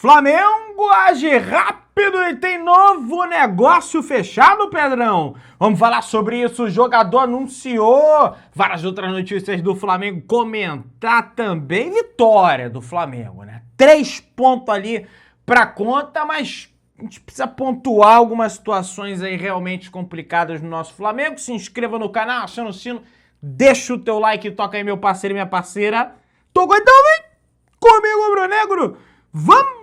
Flamengo age rápido e tem novo negócio fechado, Pedrão. Vamos falar sobre isso. O jogador anunciou várias outras notícias do Flamengo. Comentar também vitória do Flamengo, né? 3 pontos ali pra conta, mas a gente precisa pontuar algumas situações aí realmente complicadas no nosso Flamengo. Se inscreva no canal, aciona o sino, deixa o teu like e toca aí, meu parceiro e minha parceira. Tô então, vem comigo, Bruno Negro. Vamos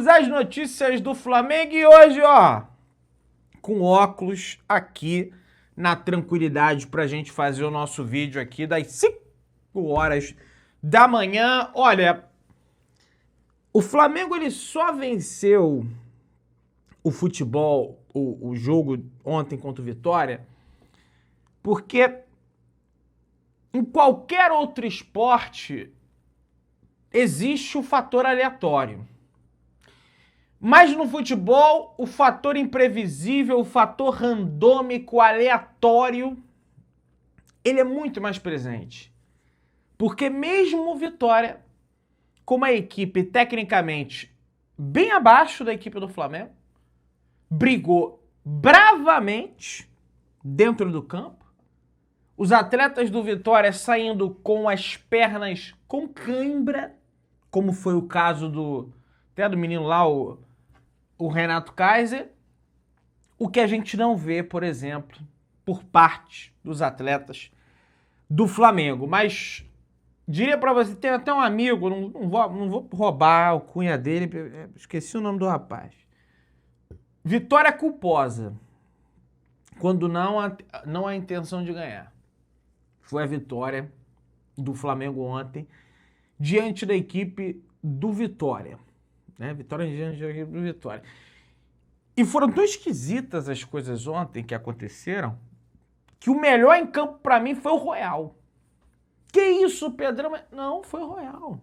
às notícias do Flamengo e hoje, ó, com óculos aqui na tranquilidade pra gente fazer o nosso vídeo aqui das 5 horas da manhã. Olha, o Flamengo ele só venceu o futebol, o jogo ontem contra o Vitória, porque em qualquer outro esporte existe o fator aleatório. Mas no futebol, o fator imprevisível, o fator randômico, aleatório, ele é muito mais presente. Porque mesmo o Vitória, com uma equipe tecnicamente bem abaixo da equipe do Flamengo, brigou bravamente dentro do campo. Os atletas do Vitória saindo com as pernas com cãibra, como foi o caso até do menino lá, o Renato Kaiser, o que a gente não vê, por exemplo, por parte dos atletas do Flamengo. Mas diria pra você, tem até um amigo, não vou roubar o cunha dele, esqueci o nome do rapaz. Vitória culposa, quando não há intenção de ganhar. Foi a vitória do Flamengo ontem, diante da equipe do Vitória. Né? Vitória diante da equipe do Vitória. E foram tão esquisitas as coisas ontem que aconteceram, que o melhor em campo pra mim foi o Royal. Que isso, Pedrão? Não, foi o Royal.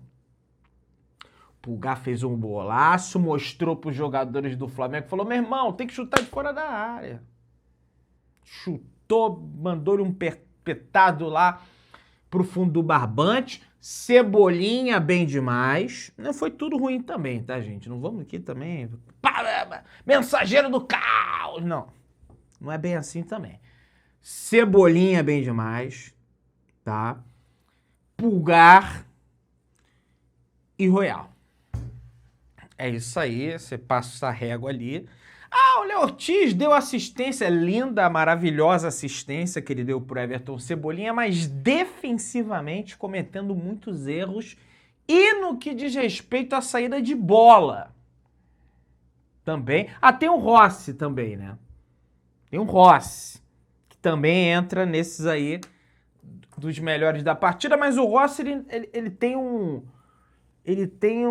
O Pulgar fez um golaço, mostrou pros jogadores do Flamengo, falou, meu irmão, tem que chutar de fora da área. Chutou, mandou-lhe um petado lá pro fundo do barbante. Cebolinha bem demais. Não foi tudo ruim também, tá, gente? Não vamos aqui também... Mensageiro do caos! Não é bem assim também. Cebolinha bem demais, tá? Pulgar e Royal. É isso aí, você passa essa régua ali. Ah, o Léo Ortiz deu assistência, linda, maravilhosa assistência que ele deu pro Everton Cebolinha, mas defensivamente cometendo muitos erros e no que diz respeito à saída de bola também. Ah, tem o Rossi também, né? Tem o Rossi, que também entra nesses aí dos melhores da partida, mas o Rossi, ele tem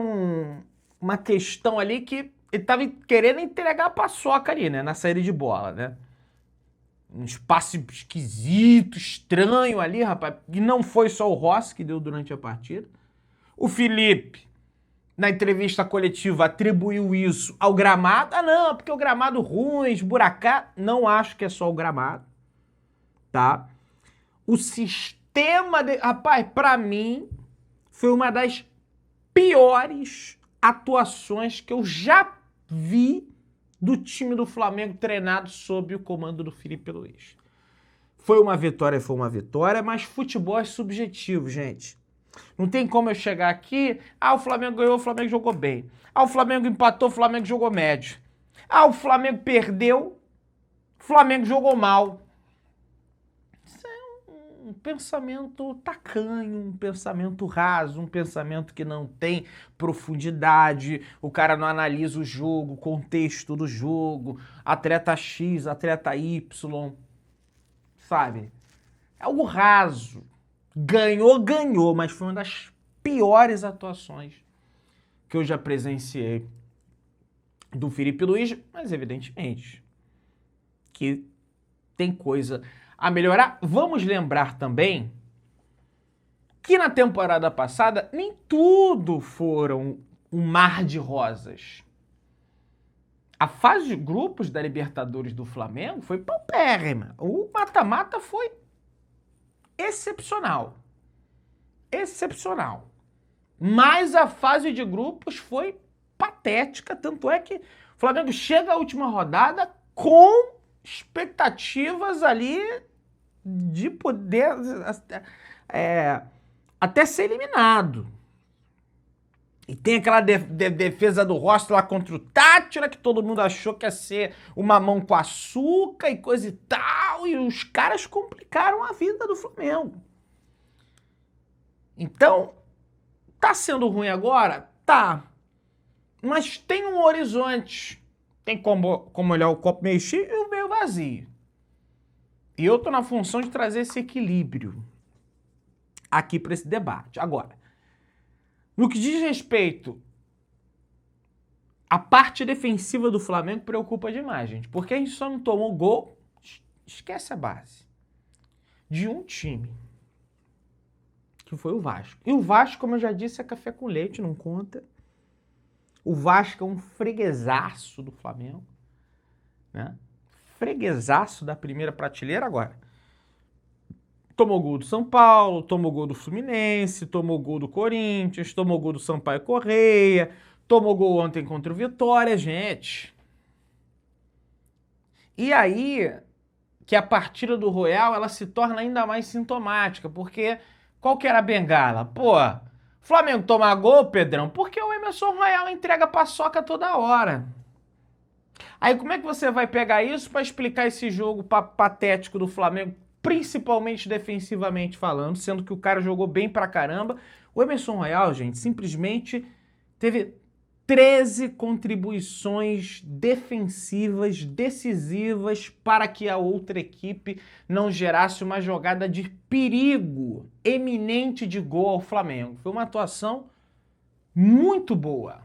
uma questão ali que ele tava querendo entregar a paçoca ali, né? Na saída de bola, né? Um espaço esquisito, estranho ali, rapaz. E não foi só o Rossi que deu durante a partida. O Felipe, na entrevista coletiva, atribuiu isso ao gramado. Ah, não, porque o gramado ruim, esburacado. Não acho que é só o gramado, tá? O sistema... Rapaz, pra mim, foi uma das piores atuações que eu já vi do time do Flamengo treinado sob o comando do Felipe Luiz. Foi uma vitória, mas futebol é subjetivo, gente. Não tem como eu chegar aqui, o Flamengo ganhou, o Flamengo jogou bem. O Flamengo empatou, o Flamengo jogou médio. O Flamengo perdeu, o Flamengo jogou mal. Isso é um pensamento tacanho, um pensamento raso, um pensamento que não tem profundidade, o cara não analisa o jogo, o contexto do jogo, atleta X, atleta Y, sabe? É algo raso. Ganhou, mas foi uma das piores atuações que eu já presenciei do Felipe Luiz, mas evidentemente que tem coisa a melhorar. Vamos lembrar também que na temporada passada nem tudo foram um mar de rosas. A fase de grupos da Libertadores do Flamengo foi paupérrima. O mata-mata foi excepcional. Excepcional. Mas a fase de grupos foi patética, tanto é que o Flamengo chega à última rodada com expectativas ali de poder até ser eliminado. E tem aquela defesa do Rossi lá contra o Tátira, que todo mundo achou que ia ser uma mão com açúcar e coisa e tal, e os caras complicaram a vida do Flamengo. Então, tá sendo ruim agora? Tá. Mas tem um horizonte. Tem como olhar o copo meio cheio e o meio vazio. E eu tô na função de trazer esse equilíbrio aqui para esse debate. Agora, no que diz respeito à parte defensiva do Flamengo, preocupa demais, gente. Porque a gente só não tomou gol, esquece a base, de um time, que foi o Vasco. E o Vasco, como eu já disse, é café com leite, não conta. O Vasco é um freguesaço do Flamengo, né? Freguesaço da primeira prateleira agora. Tomou gol do São Paulo, tomou gol do Fluminense, tomou gol do Corinthians, tomou gol do Sampaio Correia, tomou gol ontem contra o Vitória, gente. E aí que a partida do Royal, ela se torna ainda mais sintomática, porque qual que era a bengala? Pô, Flamengo tomar gol, Pedrão, porque o Emerson Royal entrega paçoca toda hora. Aí como é que você vai pegar isso para explicar esse jogo patético do Flamengo, principalmente defensivamente falando, sendo que o cara jogou bem pra caramba? O Emerson Royal, gente, simplesmente teve 13 contribuições defensivas decisivas para que a outra equipe não gerasse uma jogada de perigo eminente de gol ao Flamengo. Foi uma atuação muito boa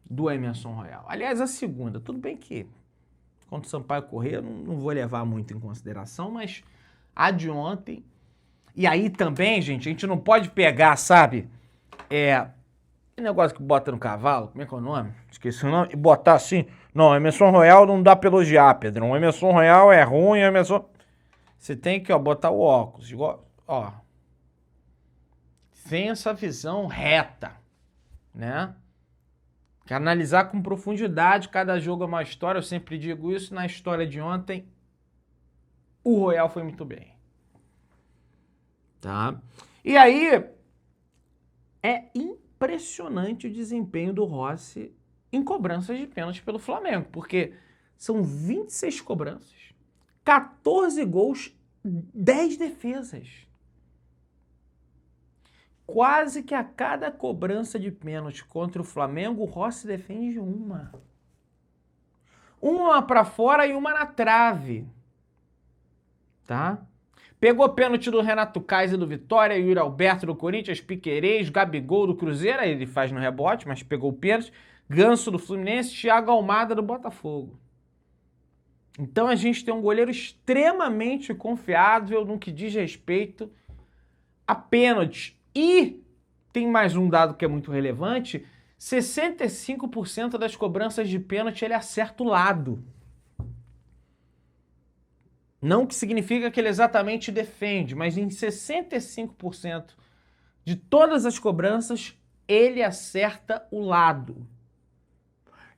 do Emerson Royal. Aliás, a segunda, tudo bem que contra o Sampaio Corrêa não vou levar muito em consideração, mas a de ontem. E aí também, gente, a gente não pode pegar, sabe, o negócio que bota no cavalo, como é que é o nome? Esqueci o nome. E botar assim, não, Emerson Royal não dá pra elogiar, Pedrão. O Emerson Royal é ruim, Emerson... Você tem que, botar o óculos, igual, sem essa visão reta, né? Que analisar com profundidade, cada jogo é uma história, eu sempre digo isso. Na história de ontem, o Royal foi muito bem. Tá? E aí, é impressionante o desempenho do Rossi em cobranças de pênalti pelo Flamengo, porque são 26 cobranças, 14 gols, 10 defesas. Quase que a cada cobrança de pênalti contra o Flamengo, o Rossi defende uma. Uma pra fora e uma na trave. Tá? Pegou pênalti do Renato Kaiser do Vitória, Yuri Alberto do Corinthians, Piquerez, Gabigol do Cruzeiro, aí ele faz no rebote, mas pegou o pênalti. Ganso do Fluminense, Thiago Almada do Botafogo. Então a gente tem um goleiro extremamente confiável no que diz respeito a pênalti. E tem mais um dado que é muito relevante, 65% das cobranças de pênalti ele acerta o lado. Não que significa que ele exatamente defende, mas em 65% de todas as cobranças ele acerta o lado.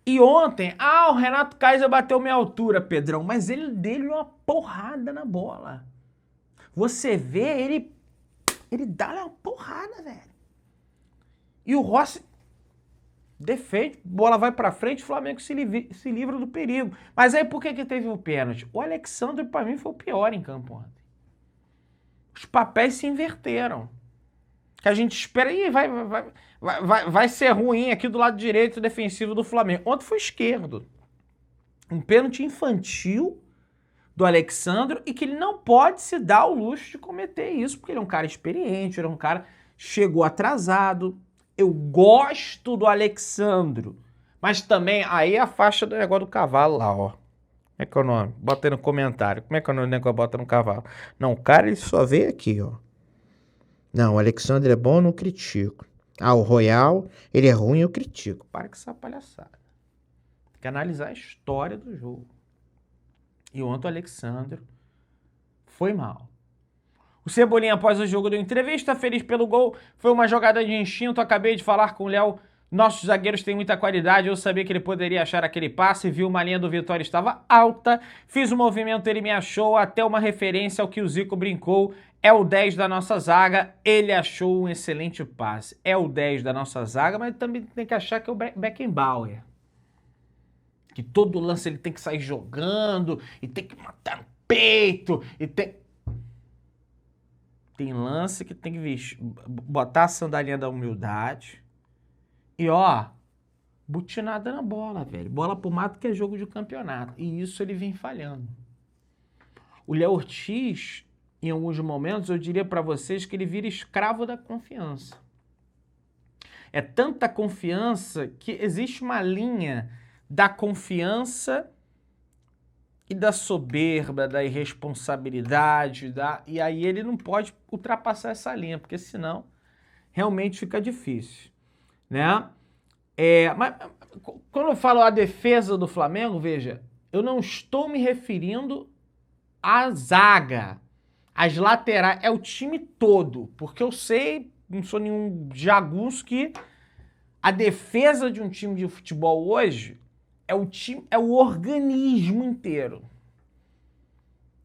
E ontem, o Renato Kaiser bateu minha altura, Pedrão, mas ele deu uma porrada na bola. Você vê, ele dá uma porrada, velho. E o Rossi defende, bola vai pra frente, o Flamengo se livra do perigo. Mas aí por que teve o pênalti? O Alexandre, pra mim, foi o pior em campo ontem. Os papéis se inverteram. Que a gente espera, vai ser ruim aqui do lado direito defensivo do Flamengo. Ontem foi esquerdo. Um pênalti infantil do Alexandre e que ele não pode se dar o luxo de cometer isso, porque ele é um cara experiente, ele é um cara que chegou atrasado. Eu gosto do Alexandre, mas também aí a faixa do negócio do cavalo lá, ó. Como é que é o nome? Bota aí no comentário. Como é que é o nome do negócio bota no cavalo? Não, o cara ele só veio aqui, ó. Não, o Alexandre é bom, eu não critico. O Royal, ele é ruim, eu critico. Para com essa palhaçada. Tem que analisar a história do jogo. E ontem o Alexandre foi mal. O Cebolinha, após o jogo, deu entrevista, feliz pelo gol. Foi uma jogada de instinto. Acabei de falar com o Léo Nossos zagueiros têm muita qualidade, eu sabia que ele poderia achar aquele passe, viu uma linha do Vitória estava alta, fiz o movimento, ele me achou, até uma referência ao que o Zico brincou, é o 10 da nossa zaga, ele achou um excelente passe. É o 10 da nossa zaga, mas também tem que achar que é o Beckenbauer. Que todo lance ele tem que sair jogando, e tem que matar no peito, e tem... Tem lance que tem que botar a sandalinha da humildade. E ó, butinada na bola, velho. Bola pro mato que é jogo de campeonato. E isso ele vem falhando. O Léo Ortiz, em alguns momentos, eu diria pra vocês que ele vira escravo da confiança. É tanta confiança que existe uma linha da confiança e da soberba, da irresponsabilidade, e aí ele não pode ultrapassar essa linha, porque senão realmente fica difícil, né? Mas quando eu falo a defesa do Flamengo, veja, eu não estou me referindo à zaga, às laterais, é o time todo, porque eu sei, não sou nenhum jagunço, que a defesa de um time de futebol hoje é o organismo inteiro.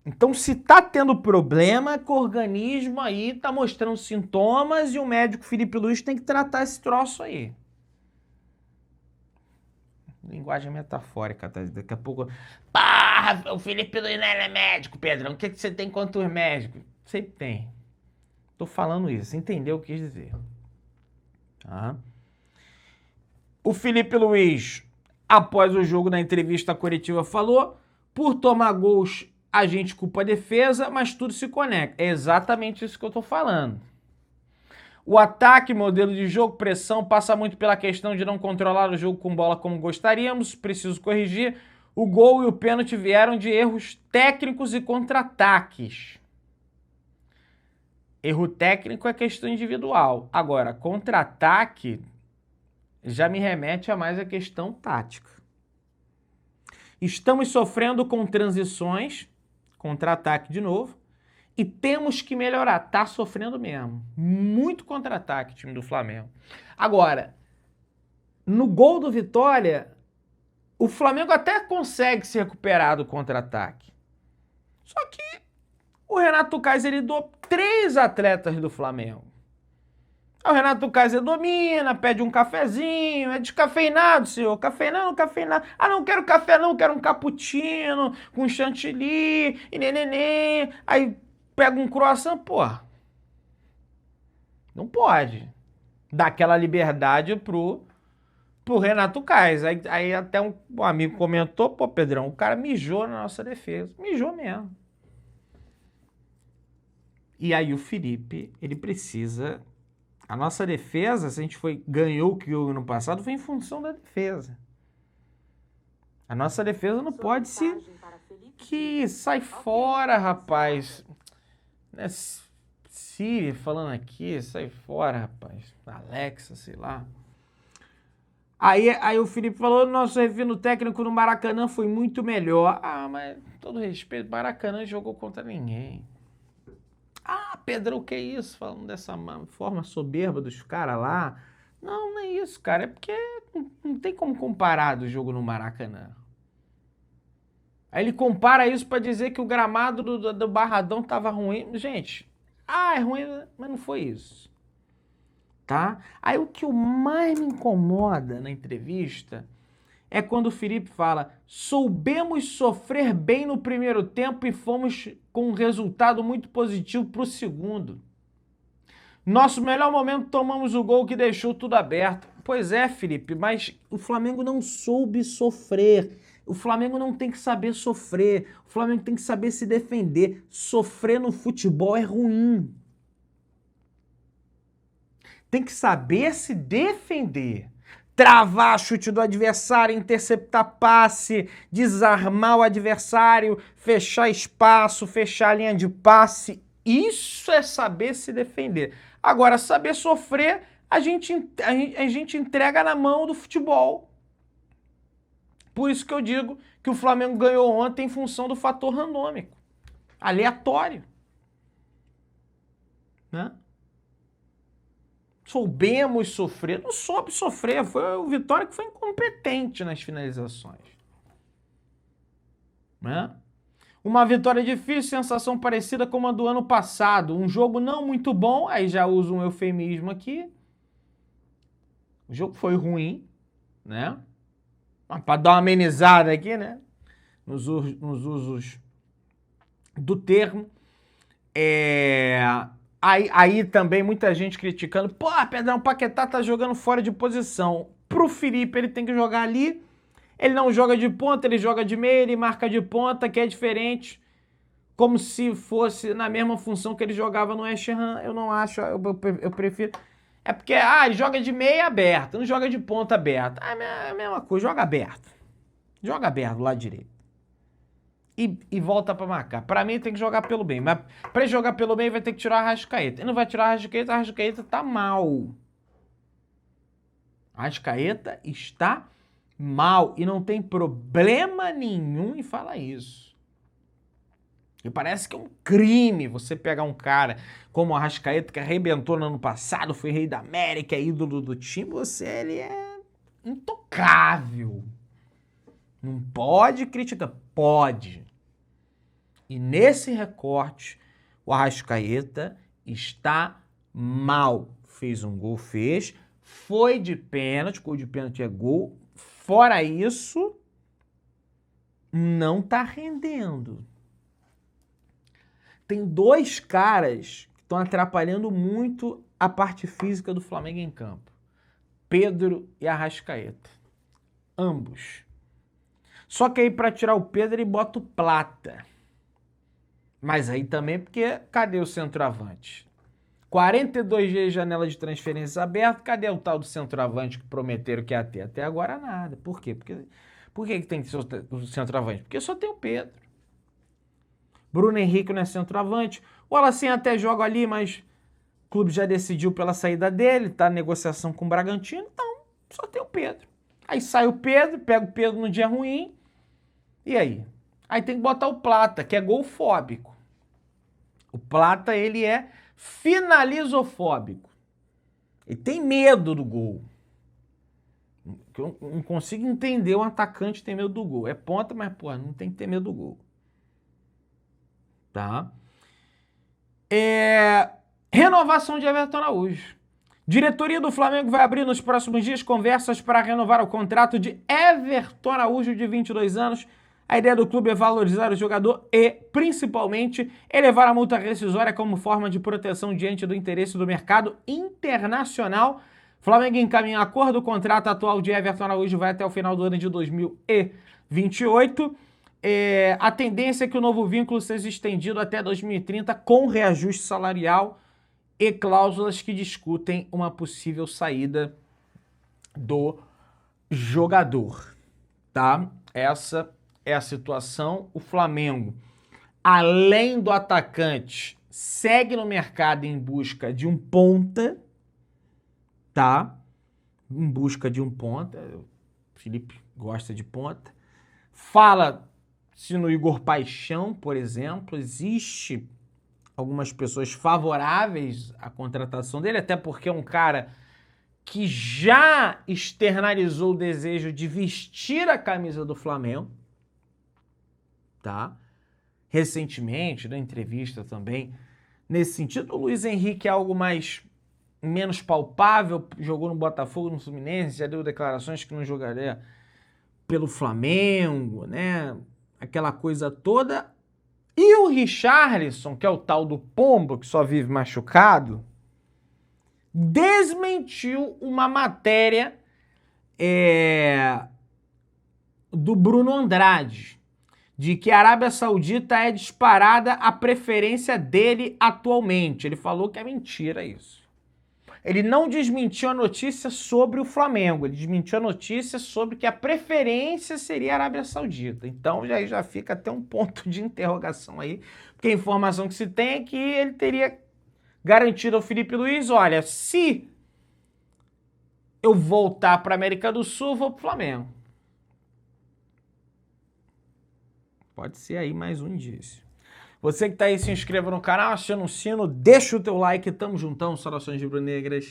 Então, se tá tendo problema, que o organismo aí tá mostrando sintomas e o médico Felipe Luiz tem que tratar esse troço aí. Linguagem metafórica, tá? Daqui a pouco... Pá, o Felipe Luiz não é médico, Pedrão. O que você tem contra os médicos? Sempre tem. Tô falando isso, entendeu o que quis dizer. Tá? O Felipe Luiz, após o jogo, na entrevista coletiva, falou: por tomar gols, a gente culpa a defesa, mas tudo se conecta. É exatamente isso que eu tô falando. O ataque, modelo de jogo, pressão, passa muito pela questão de não controlar o jogo com bola como gostaríamos, preciso corrigir. O gol e o pênalti vieram de erros técnicos e contra-ataques. Erro técnico é questão individual. Agora, contra-ataque já me remete a mais a questão tática. Estamos sofrendo com transições, contra-ataque de novo, e temos que melhorar. Tá sofrendo mesmo. Muito contra-ataque, time do Flamengo. Agora, no gol do Vitória, o Flamengo até consegue se recuperar do contra-ataque. Só que o Renato Kaiser lidou 3 atletas do Flamengo. O Renato Kaiser domina, pede um cafezinho, é descafeinado, senhor. Cafeinado, cafeinado. Ah, não quero café não, quero um cappuccino com chantilly e nenenê. Aí pega um croissant, porra. Não pode dar aquela liberdade pro Renato Kaiser. Aí até um amigo comentou: pô, Pedrão, o cara mijou na nossa defesa. Mijou mesmo. E aí o Felipe, ele precisa... A nossa defesa, se a gente ganhou o que ganhou no passado, foi em função da defesa. A nossa defesa não pode se... Que sai fora, rapaz. Siri falando aqui, sai fora, rapaz. Alexa, sei lá. Aí o Felipe falou: nosso refino técnico no Maracanã foi muito melhor. Ah, mas, com todo respeito, Maracanã jogou contra ninguém. Ah, Pedro, o que é isso? Falando dessa forma soberba dos caras lá. Não, não é isso, cara. É porque não tem como comparar do jogo no Maracanã. Aí ele compara isso pra dizer que o gramado do Barradão tava ruim. Gente, é ruim, mas não foi isso. Tá? Aí o que mais me incomoda na entrevista é quando o Felipe fala: soubemos sofrer bem no primeiro tempo e fomos com um resultado muito positivo para o segundo. Nosso melhor momento, tomamos o gol que deixou tudo aberto. Pois é, Felipe, mas o Flamengo não soube sofrer. O Flamengo não tem que saber sofrer. O Flamengo tem que saber se defender. Sofrer no futebol é ruim. Tem que saber se defender. Travar chute do adversário, interceptar passe, desarmar o adversário, fechar espaço, fechar a linha de passe. Isso é saber se defender. Agora, saber sofrer, a gente entrega na mão do futebol. Por isso que eu digo que o Flamengo ganhou ontem em função do fator randômico, aleatório. Né? soubemos sofrer. Não soube sofrer, foi o Vitória que foi incompetente nas finalizações. Né? Uma vitória difícil, sensação parecida com a do ano passado. Um jogo não muito bom, aí já uso um eufemismo aqui. O jogo foi ruim, né? Para dar uma amenizada aqui, né? Nos usos do termo. Aí também muita gente criticando. Pô, Pedrão, o Paquetá tá jogando fora de posição. Pro Felipe, ele tem que jogar ali. Ele não joga de ponta, ele joga de meia, ele marca de ponta, que é diferente. Como se fosse na mesma função que ele jogava no West Ham. Eu não acho, eu prefiro... É porque, ele joga de meia aberta, não joga de ponta aberta. É a mesma coisa, joga aberto. Joga aberto do lado direito. E volta pra marcar. Pra mim tem que jogar pelo bem. Mas pra ele jogar pelo bem vai ter que tirar a Arrascaeta. Ele não vai tirar a Arrascaeta tá mal. A Arrascaeta está mal. E não tem problema nenhum em falar isso. E parece que é um crime você pegar um cara como o Arrascaeta, que arrebentou no ano passado, foi rei da América, ídolo do time, ele é intocável. Não pode criticar. Pode. E nesse recorte, o Arrascaeta está mal. Fez um gol, fez. Foi de pênalti, gol de pênalti é gol. Fora isso, não tá rendendo. Tem dois caras que estão atrapalhando muito a parte física do Flamengo em campo. Pedro e Arrascaeta. Ambos. Só que aí para tirar o Pedro ele bota o Plata. Mas aí também porque cadê o centroavante? 42 dias de janela de transferências aberta, cadê o tal do centroavante que prometeram que ia ter? Até agora nada. Por quê? Por que tem que ser o centroavante? Porque só tem o Pedro. Bruno Henrique não é centroavante. O Alacém até joga ali, mas o clube já decidiu pela saída dele, tá em negociação com o Bragantino, então só tem o Pedro. Aí sai o Pedro, pega o Pedro no dia ruim, e aí? Aí tem que botar o Plata, que é golfóbico. O Plata, ele é finalizofóbico. Ele tem medo do gol. Eu não consigo entender um atacante ter medo do gol. É ponta, mas, porra, não tem que ter medo do gol. Tá? Renovação de Everton Araújo. Diretoria do Flamengo vai abrir nos próximos dias conversas para renovar o contrato de Everton Araújo, de 22 anos. A ideia do clube é valorizar o jogador e, principalmente, elevar a multa rescisória como forma de proteção diante do interesse do mercado internacional. Flamengo encaminha acordo. O contrato atual de Everton Araújo vai até o final do ano de 2028. A tendência é que o novo vínculo seja estendido até 2030 com reajuste salarial e cláusulas que discutem uma possível saída do jogador, tá? Essa é a situação. O Flamengo, além do atacante, segue no mercado em busca de um ponta, tá? Em busca de um ponta. O Felipe gosta de ponta. Fala-se no Igor Paixão, por exemplo. Existe algumas pessoas favoráveis à contratação dele, até porque é um cara que já externalizou o desejo de vestir a camisa do Flamengo, tá? Recentemente, na entrevista também, nesse sentido. O Luiz Henrique é algo menos palpável, jogou no Botafogo, no Fluminense, já deu declarações que não jogaria pelo Flamengo, né? Aquela coisa toda. E o Richarlison, que é o tal do pombo, que só vive machucado, desmentiu uma matéria do Bruno Andrade, de que a Arábia Saudita é disparada a preferência dele atualmente. Ele falou que é mentira isso. Ele não desmentiu a notícia sobre o Flamengo, ele desmentiu a notícia sobre que a preferência seria a Arábia Saudita. Então já fica até um ponto de interrogação aí, porque a informação que se tem é que ele teria garantido ao Felipe Luiz: olha, se eu voltar para a América do Sul, vou para o Flamengo. Pode ser aí mais um indício. Você que tá aí, se inscreva no canal, aciona o sino, deixa o teu like, tamo juntão, saudações rubro-negras.